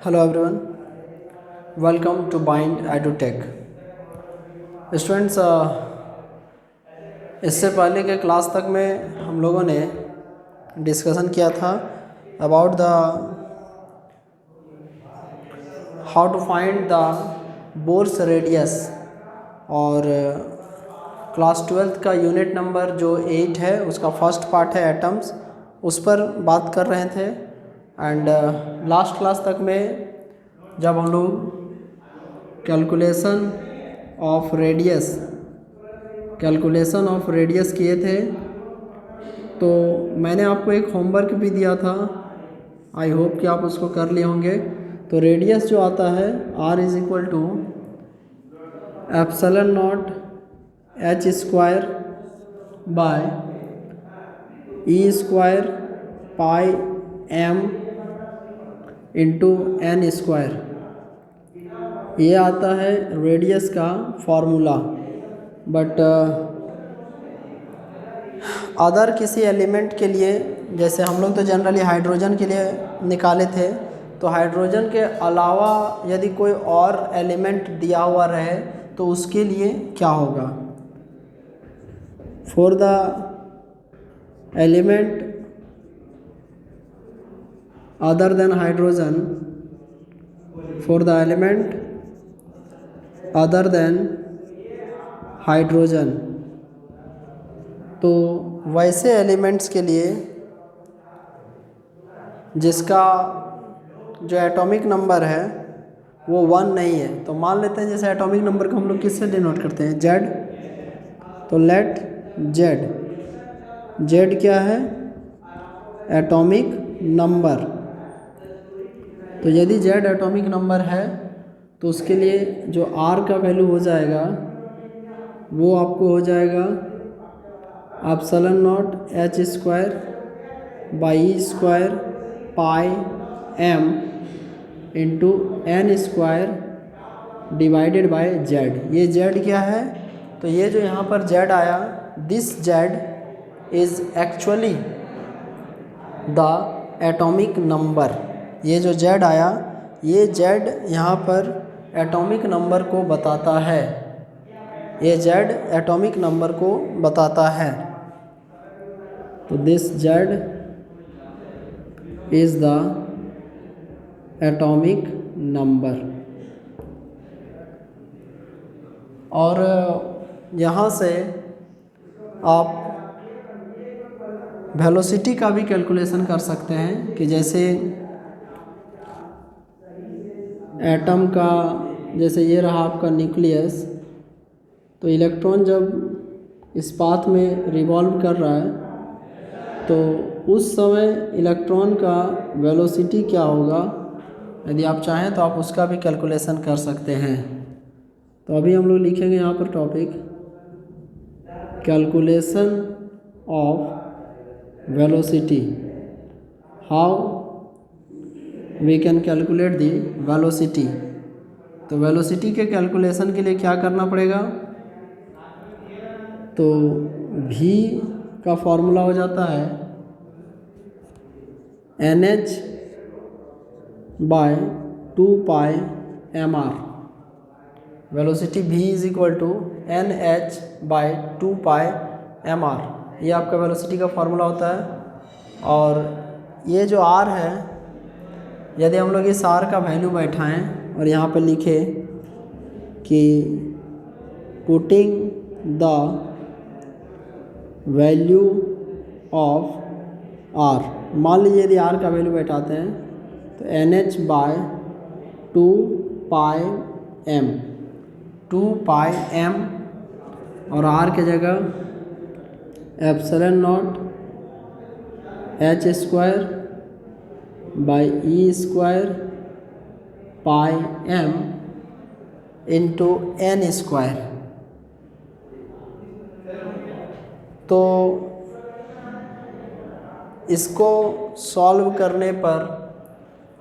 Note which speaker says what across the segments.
Speaker 1: Hello everyone, welcome to Bind Edutech. Students, इससे पहले के क्लास तक में हम लोगों ने डिस्कशन किया था about the how to find the Bohr's radius और क्लास 12th का यूनिट नंबर जो 8 है उसका फर्स्ट पार्ट है एटम्स, उस पर बात कर रहे थे। एंड लास्ट क्लास तक में जब हम लोग कैलकुलेशन ऑफ रेडियस किए थे तो मैंने आपको एक होमवर्क भी दिया था। आई होप कि आप उसको कर लिए होंगे। तो रेडियस जो आता है R is equal to epsilon naught H square by E square pi M into N square. ये आता है रेडियस का फॉर्मूला। बट अदर किसी एलिमेंट के लिए, जैसे हम लोग तो जनरली हाइड्रोजन के लिए निकाले थे, तो हाइड्रोजन के अलावा यदि कोई और एलिमेंट दिया हुआ रहे तो उसके लिए क्या होगा। For the element other than hydrogen, for the element other than hydrogen, तो वैसे एलिमेंट्स के लिए जिसका जो एटॉमिक नंबर है वो 1 नहीं है, तो मान लेते हैं जैसे एटॉमिक नंबर को हम लोग किससे डिनोट करते हैं, Z। तो लेट Z क्या है, एटॉमिक नंबर। तो यदि Z एटॉमिक नंबर है तो उसके लिए जो R का वैल्यू हो जाएगा वो आपको हो जाएगा epsilon naught H square by E square pi M into N square divided by Z। ये Z क्या है, तो ये जो यहाँ पर Z आया, this Z is actually the atomic number. ये जो Z आया, ये Z यहाँ पर एटॉमिक नंबर को बताता है। ये Z एटॉमिक नंबर को बताता है। तो this Z is the atomic number. और यहाँ से आप वेलोसिटी का भी कैलकुलेशन कर सकते हैं कि जैसे एटम का, जैसे ये रहा आपका न्यूक्लियस, तो इलेक्ट्रॉन जब इस पाथ में रिवॉल्व कर रहा है तो उस समय इलेक्ट्रॉन का वेलोसिटी क्या होगा, यदि आप चाहें तो आप उसका भी कैलकुलेशन कर सकते हैं। तो अभी हम लोग लिखेंगे यहाँ पर topic calculation of velocity, how we can calculate the velocity. तो वेलोसिटी के कैलकुलेशन के लिए क्या करना पड़ेगा, तो v का फॉर्मूला हो जाता है NH by 2 pi mr। Velocity v is equal to NH by 2 pi mr, ये आपका वेलोसिटी का फॉर्मूला होता है। और ये जो r है, यदि हम लोग इस r का वैल्यू बैठाएं और यहाँ पर लिखे कि putting the value of R, मान लीजिए यदि R का वैल्यू बैठाते हैं तो NH बाय 2 पाई M और R के जगह epsilon naught H square by E square pi M into N square. तो इसको सॉल्व करने पर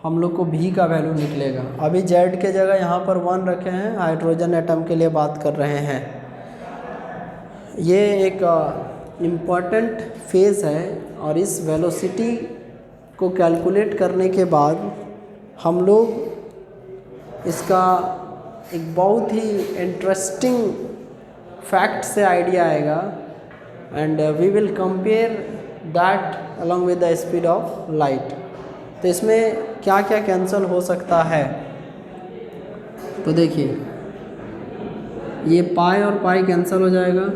Speaker 1: हम लोग को v का वैल्यू निकलेगा। अभी Z के जगह यहाँ पर 1 रखे हैं, हाइड्रोजन एटम के लिए बात कर रहे हैं। ये एक इम्पॉर्टेंट फेज़ है और इस वेलोसिटी को कैलकुलेट करने के बाद हम लोग इसका एक बहुत ही इंटरेस्टिंग फैक्ट से आइडिया आएगा and we will compare that along with the speed of light. तो इसमें क्या क्या कैंसिल हो सकता है, तो देखिए ये पाई और पाई कैंसिल हो जाएगा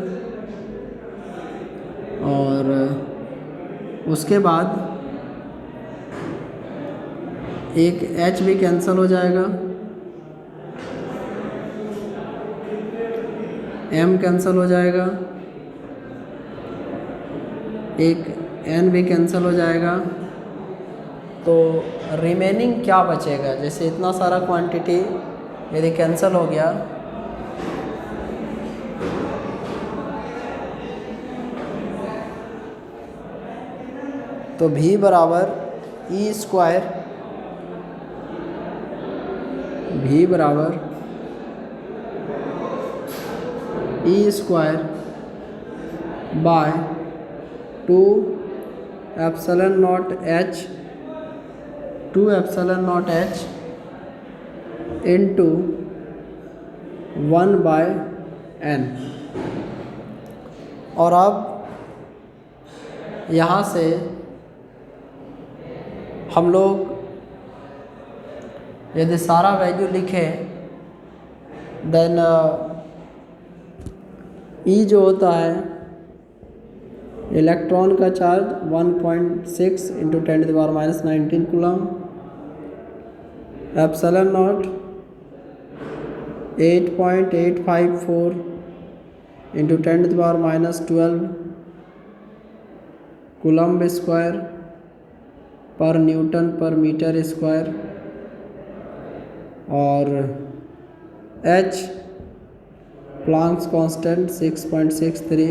Speaker 1: और उसके बाद एक h भी कैंसिल हो जाएगा, m कैंसिल हो जाएगा, एक n भी कैंसिल हो जाएगा। तो रिमेनिंग क्या बचेगा, जैसे इतना सारा क्वांटिटी यदि कैंसिल हो गया तो v बराबर ई स्क्वायर, v बराबर e square by 2 epsilon naught h, 2 epsilon naught h इंटू 1 बाय n। और अब यहाँ से हम लोग यदि सारा वैल्यू लिखें देन ई जो होता है इलेक्ट्रॉन का charge 1.6 into 10⁻⁻19 coulomb, epsilon naught 8.854 into 10⁻12 coulomb square पर न्यूटन पर मीटर स्क्वायर, और h Planck's constant 6.63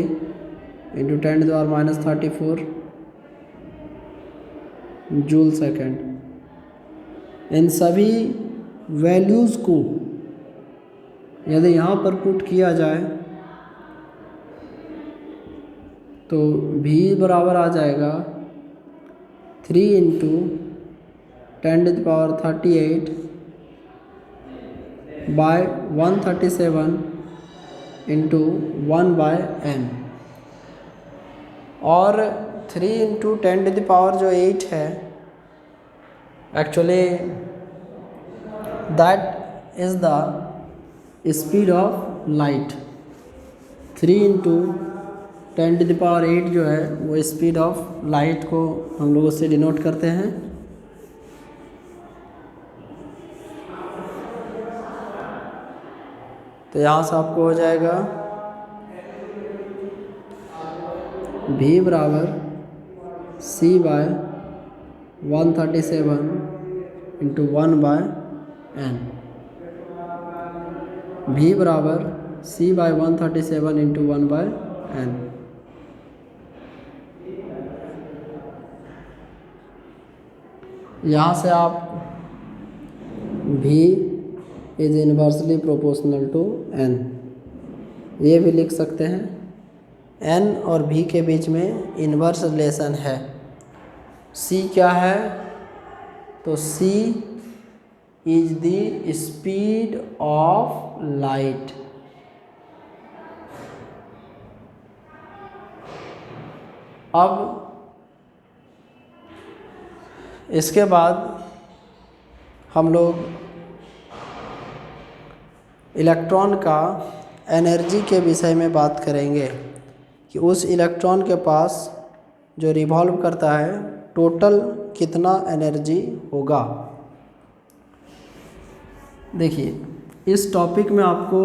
Speaker 1: into 10⁻34 joule second. इन सभी वैल्यूज़ को यदि यहाँ पर पुट किया जाए तो v बराबर आ जाएगा 3 into 10⁻38 by 137 into 1 by n, और 3 इंटू 10⁻, जो 8 है actually that is the speed of light. 3 into 10⁸ जो है वो स्पीड ऑफ लाइट को हम लोग उससे डिनोट करते हैं। तो यहाँ से आपको हो जाएगा v बराबर c by 137 into 1 by n, v बराबर c by 137 into 1 by n। यहाँ से आप v is inversely proportional to n ये भी लिख सकते हैं। n और v के बीच में इन्वर्स रिलेशन है। c क्या है, तो c is the speed of light. अब इसके बाद हम लोग इलेक्ट्रॉन का एनर्जी के विषय में बात करेंगे कि उस इलेक्ट्रॉन के पास जो रिवॉल्व करता है टोटल कितना एनर्जी होगा। देखिए इस टॉपिक में आपको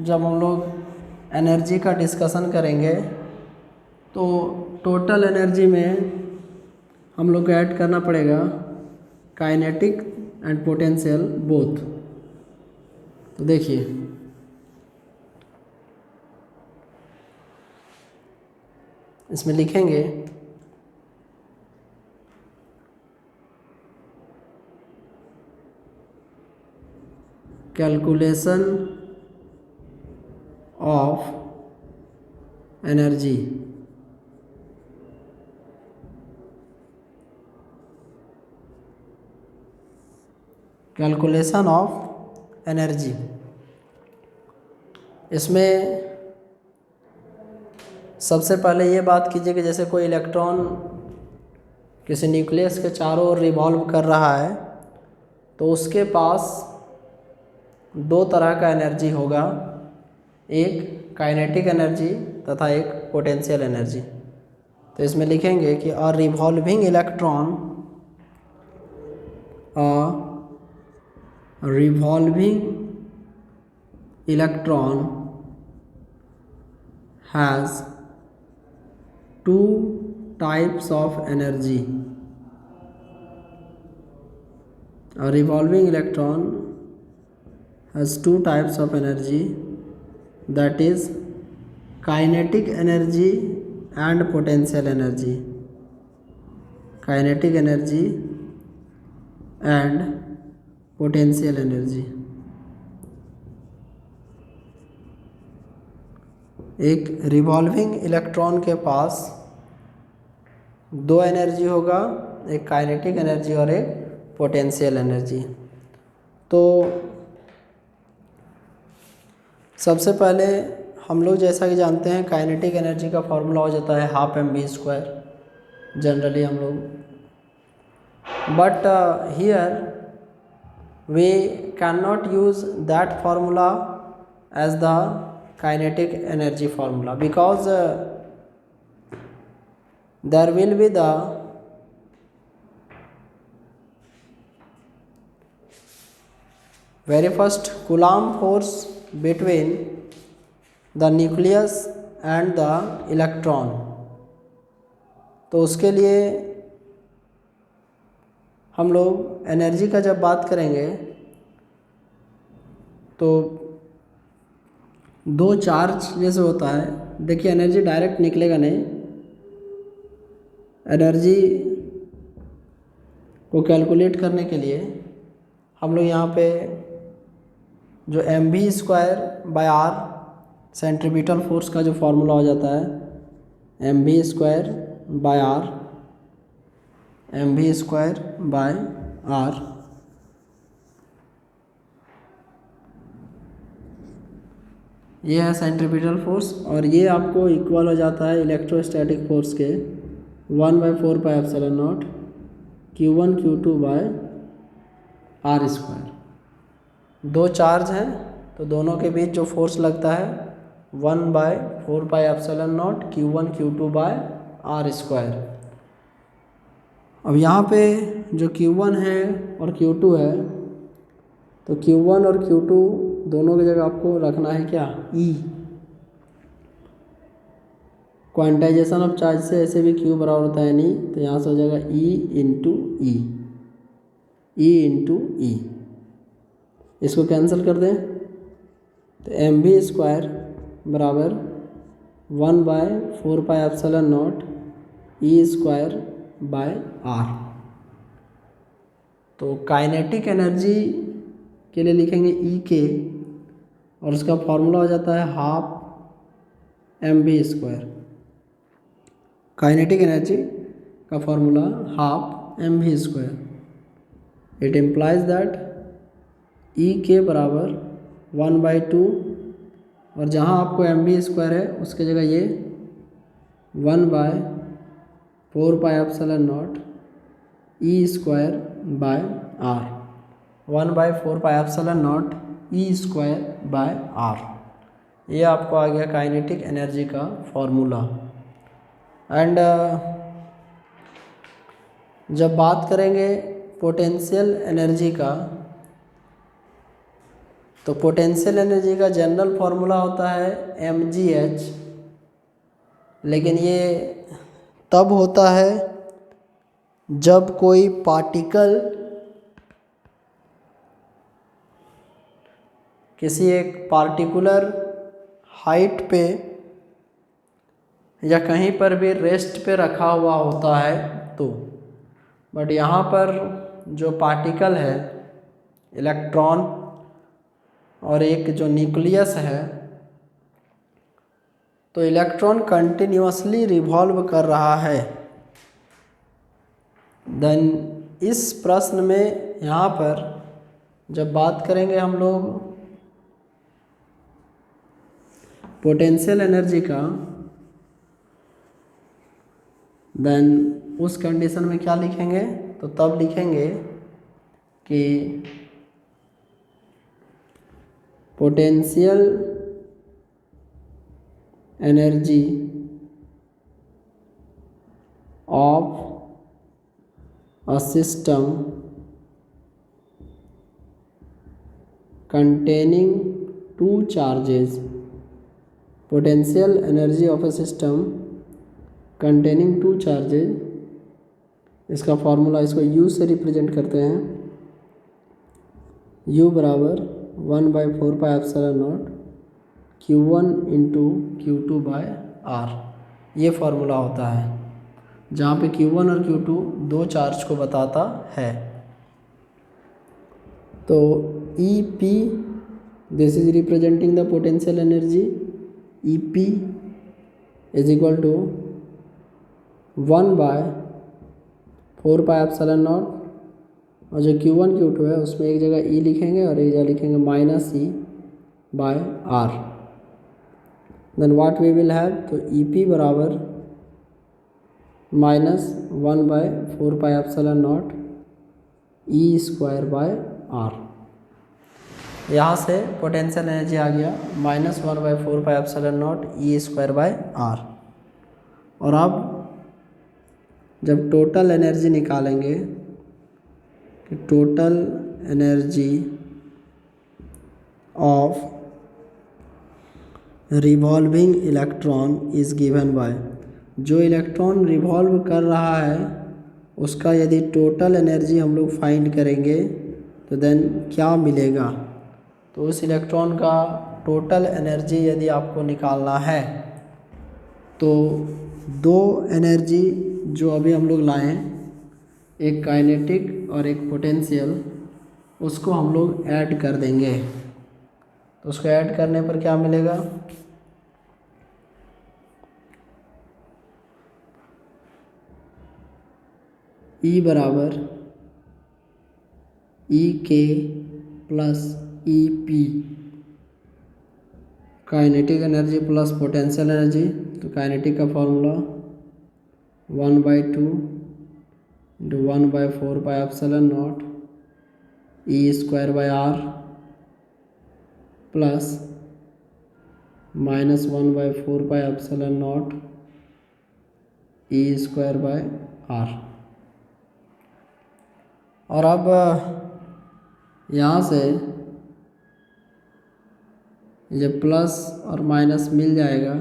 Speaker 1: जब हम लोग एनर्जी का डिस्कशन करेंगे तो टोटल एनर्जी में हम लोग को ऐड करना पड़ेगा काइनेटिक एंड पोटेंशियल बोथ। तो देखिए इसमें लिखेंगे calculation of energy. Calculation of energy. इसमें सबसे पहले ये बात कीजिए कि जैसे कोई इलेक्ट्रॉन किसी न्यूक्लियस के चारों ओर रिवॉल्व कर रहा है तो उसके पास दो तरह का एनर्जी होगा, एक काइनेटिक एनर्जी तथा एक पोटेंशियल एनर्जी। तो इसमें लिखेंगे कि a revolving electron has two types of energy. A revolving electron has two types of energy, that is kinetic energy and potential energy. Kinetic energy and potential energy. एक revolving electron के पास दो energy होगा, एक kinetic energy और एक potential energy. तो सबसे पहले हम लोग जैसा कि जानते हैं काइनेटिक एनर्जी का फॉर्मूला हो जाता है 12mv², जनरली हम लोग, but here we can not use that formula as the kinetic energy formula because there will be the very first Coulomb force between the nucleus and the electron। तो उसके लिए हम लोग एनर्जी का जब बात करेंगे तो दो चार्ज जैसे होता है, देखिए एनर्जी डायरेक्ट निकलेगा नहीं, एनर्जी को कैलकुलेट करने के लिए हम लोग यहाँ पे जो mv²/r सेंट्रीपिटल फोर्स का जो फार्मूला हो जाता है mv²/r ये है सेंट्रीपिटल फोर्स और ये आपको इक्वल हो जाता है इलेक्ट्रोस्टैटिक फोर्स के 1/4πε0 q1 q2/r²। दो चार्ज हैं तो दोनों के बीच जो फोर्स लगता है 1/4πε0 q1 q2/r²। अब यहाँ पे जो q1 है और q2 है तो q1 और q2 दोनों की जगह आपको रखना है क्या, E। क्वांटाइजेशन ऑफ चार्ज से ऐसे भी Q बराबर होता है नहीं, तो यहाँ से हो जाएगा E इंटू E। इसको कैंसिल कर दें तो mv² बराबर 1/4πε0 E²/r। तो काइनेटिक एनर्जी के लिए लिखेंगे E के और उसका फॉर्मूला हो जाता है 12mv²। काइनेटिक एनर्जी का formula 12mv²। It implies that E के बराबर 1/2 और जहाँ आपको mv² है उसके जगह ये 1/4πε0 E²/r, 1/4πε0 E²/r। ये आपको आ गया काइनेटिक एनर्जी का फॉर्मूला। एंड जब बात करेंगे पोटेंशियल एनर्जी का तो पोटेंशियल एनर्जी का जनरल फार्मूला होता है mgh, लेकिन ये तब होता है जब कोई पार्टिकल किसी एक पार्टिकुलर हाइट पे या कहीं पर भी रेस्ट पे रखा हुआ होता है तो, बट यहाँ पर जो पार्टिकल है इलेक्ट्रॉन और एक जो न्यूक्लियस है, तो इलेक्ट्रॉन कंटिन्यूअसली रिवॉल्व कर रहा है। देन इस प्रश्न में यहाँ पर जब बात करेंगे हम लोग पोटेंशियल एनर्जी का, देन उस कंडीशन में क्या लिखेंगे, तो तब लिखेंगे कि potential energy of a system containing two charges, potential energy of a system containing two charges, इसका फॉर्मूला, इसको U से रिप्रेजेंट करते हैं, U बराबर 1/4πε0 Q1 इंटू Q2/R। ये फार्मूला होता है जहाँ पे Q1 और Q2 दो चार्ज को बताता है। तो EP, this is representing the potential energy, EP is equal to 1/4πε0, और जो Q1 Q2 है उसमें एक जगह E लिखेंगे और एक जगह लिखेंगे -E/R। Then what we will have, तो EP बराबर -1/4πε0 E²/R। यहाँ से पोटेंशियल एनर्जी आ गया -1/4πε0 E²/R। और अब जब टोटल एनर्जी निकालेंगे कि total energy of revolving electron is given by, जो इलेक्ट्रॉन रिवॉल्व कर रहा है उसका यदि टोटल एनर्जी हम लोग फाइंड करेंगे तो देन क्या मिलेगा, तो उस इलेक्ट्रॉन का टोटल एनर्जी यदि आपको निकालना है तो दो एनर्जी जो अभी हम लोग लाए हैं, एक काइनेटिक और एक पोटेंशियल, उसको हम लोग ऐड कर देंगे। तो उसको ऐड करने पर क्या मिलेगा, E बराबर EK plus EP, kinetic energy plus potential energy. तो काइनेटिक का formula 1/2 into 1/4πε0 E²/R plus -1/4πε0 E²/R। और अब यहाँ से ये प्लस और माइनस मिल जाएगा,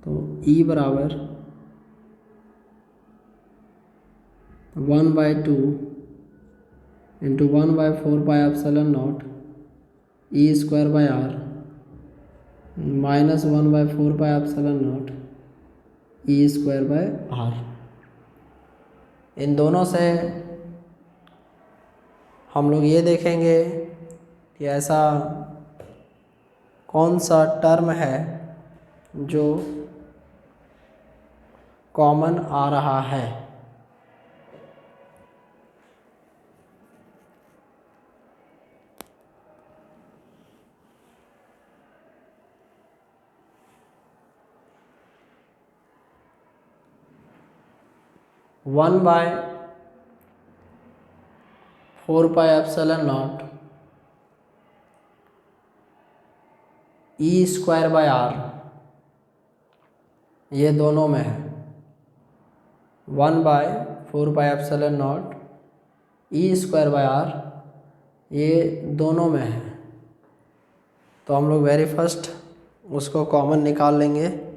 Speaker 1: तो E बराबर 1/2 इंटू 1/4πε0 E²/R -1/4πε0 E²/R। इन दोनों से हम लोग ये देखेंगे कि ऐसा कौन सा टर्म है जो कॉमन आ रहा है। वन बाय 4πε0 E²/R, ये दोनों में है। 1/4πε0 E²/R, ये दोनों में है। तो हम लोग वेरी फर्स्ट उसको कॉमन निकाल लेंगे।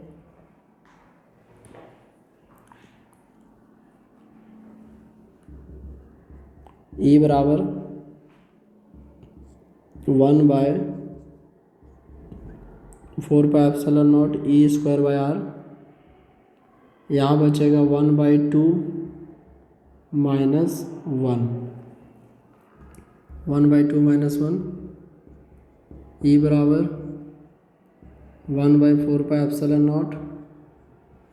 Speaker 1: E बराबर 1/4πε0 E²/R, यहाँ बचेगा 1/2 -1, 1/2 -1, E बराबर 1/4πε0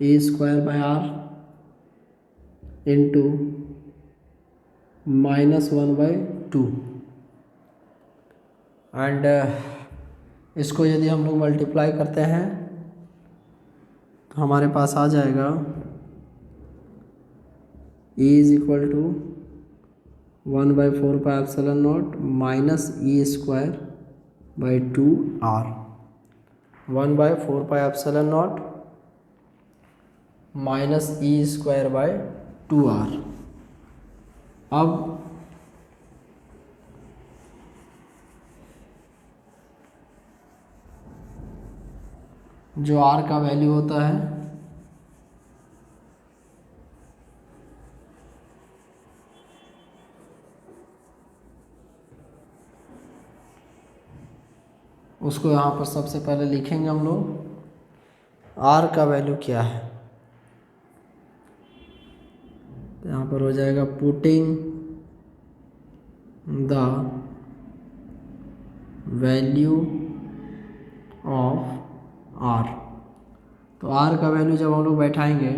Speaker 1: E²/R इंटू -1/2। एंड इसको यदि हम लोग मल्टीप्लाई करते हैं तो हमारे पास आ जाएगा E is equal to 1/4πε0 minus E² by 2R। 1/4πε0 minus E² by 2R। अब जो R का वैल्यू होता है उसको यहाँ पर सबसे पहले लिखेंगे हम लोग R का वैल्यू क्या है। तो यहाँ पर हो जाएगा putting the value of R। तो R का वैल्यू जब हम लोग बैठाएंगे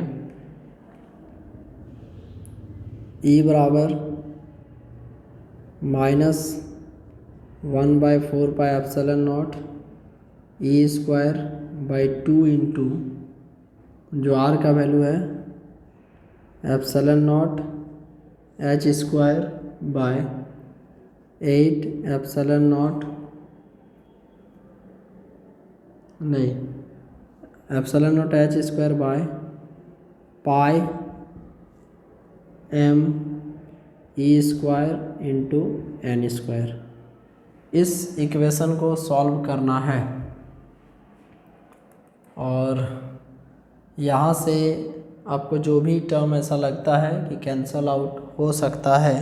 Speaker 1: E बराबर माइनस 1/4πε0 E² बाई 2 इंटू जो R का वैल्यू है ε0 H² बाय 8 ε0 नहीं ε0 H² by pi m E² into n²। इस इक्वेशन को सॉल्व करना है और यहाँ से आपको जो भी टर्म ऐसा लगता है कि कैंसल आउट हो सकता है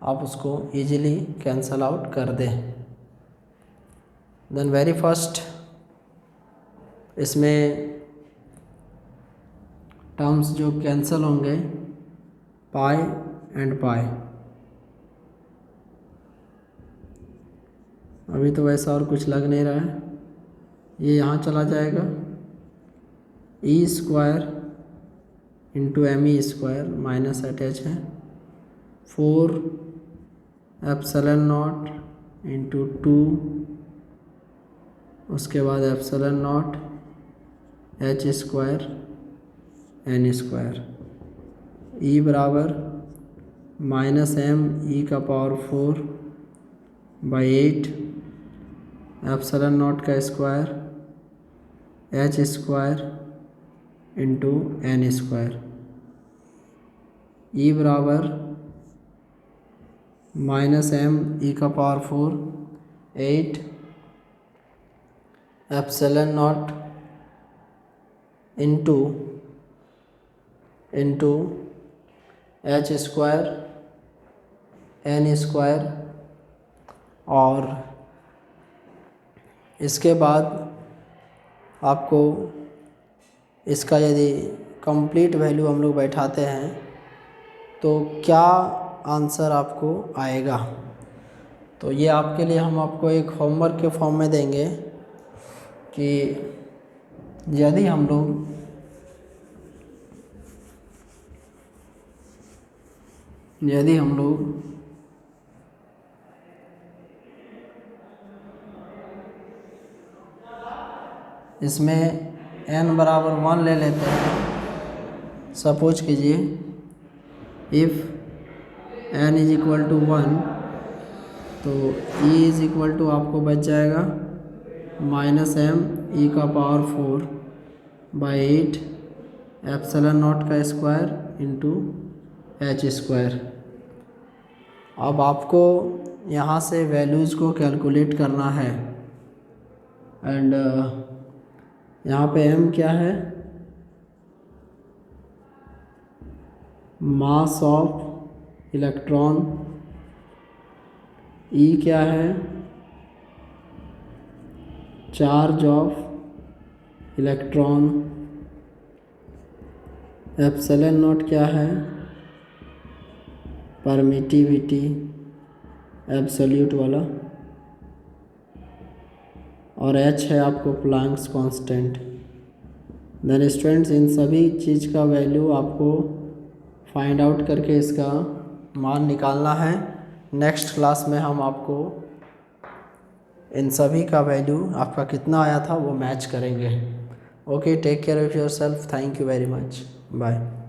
Speaker 1: आप उसको इजीली कैंसल आउट कर दें। देन वेरी फर्स्ट इसमें टर्म्स जो कैंसल होंगे पाई एंड पाई। अभी तो वैसा और कुछ लग नहीं रहा है, ये यहाँ चला जाएगा E² into me² minus attach है 4 ε0 इंटू 2 उसके बाद ε0 H² n²। E बराबर माइनस m e⁴ बाई 8 ε0 का square H² into n²। E बराबर minus m e⁴ 8 ε0 into H² n²। और इसके बाद आपको इसका यदि कंप्लीट वैल्यू हम लोग बैठाते हैं तो क्या आंसर आपको आएगा। तो ये आपके लिए हम आपको एक होमवर्क के फॉर्म में देंगे कि यदि हम लोग इसमें n बराबर 1 ले लेते हैं। सपोज कीजिए if n is equal to 1 तो E इज इक्वल टू आपको बच जाएगा माइनस m e⁴ बाई 8 ε0 का स्क्वायर इंटू H²। अब आपको यहाँ से वैल्यूज़ को कैलकुलेट करना है एंड यहाँ पे m क्या है, मास ऑफ इलेक्ट्रॉन। E क्या है, चार्ज ऑफ इलेक्ट्रॉन। ε0 क्या है, परमिटिविटी एब्सोल्यूट वाला। और H है आपको प्लैंक्स कांस्टेंट। देन स्टूडेंट्स इन सभी चीज़ का वैल्यू आपको फाइंड आउट करके इसका मान निकालना है। नेक्स्ट क्लास में हम आपको इन सभी का वैल्यू आपका कितना आया था वो मैच करेंगे। Okay, take care of yourself, thank you very much, bye.